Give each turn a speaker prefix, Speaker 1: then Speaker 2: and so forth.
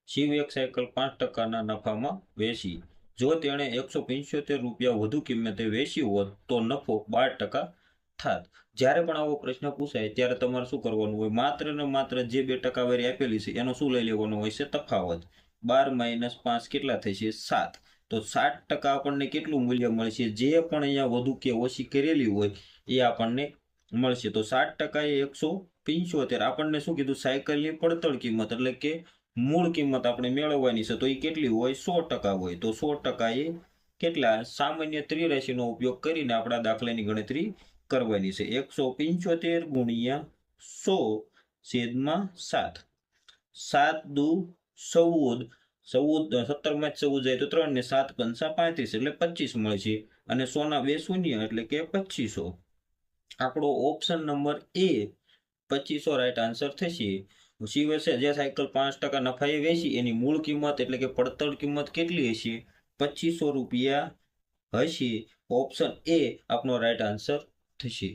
Speaker 1: શિવ એક સાયકલ 5% નફામાં વેચી. જો તેણે 175 રૂપિયા વધુ કિંમતે વેચી હોત તો નફો 12% થાત. જ્યારે પણ આવો પ્રશ્ન પૂછાય ત્યારે તમારે શું કરવાનું હોય? માત્ર ને માત્ર જે 2 ટકાવારી આપેલી છે એનો શું લઈ લેવાનો હોય છે? તફાવત. 12 - 5 કેટલા થશે? 7. તો 7% આપણને કેટલું મૂલ્ય મળશે? જે પણ અહીંયા વધુ કે ઓછી કરેલી હોય એ આપણને મળશે. તો 7% એ 175. આપણને શું કીધું? સાયકલની પડતર કિંમત એટલે કે મૂળ કિંમત આપણે મેળવવાની છે. તો એ કેટલી હોય? 100% હોય. તો 100% એ કેટલા? સામાન્ય ત્રિરાશીનો ઉપયોગ કરીને આપણા દાખલાની ગણતરી કરવાની છે. 175 ગુણ્યા 100/7. 7 દુ 14. 17 માંથી 14 જાય તો 3 ને 7 પંચા 35 એટલે 25 મળશે. અને 100 ના 2 શૂન્ય એટલે કે 2500. આપણો ઓપ્શન નંબર એ 2500 રાઈટ આન્સર થશે. શિવે છે જે સાયકલ 5% નફાએ વેચી એની મૂળ કિંમત એટલે કે પડતર કિંમત કેટલી હશે? 2500 રૂપિયા હશે. ઓપ્શન એ આપણો રાઈટ આન્સર થશે.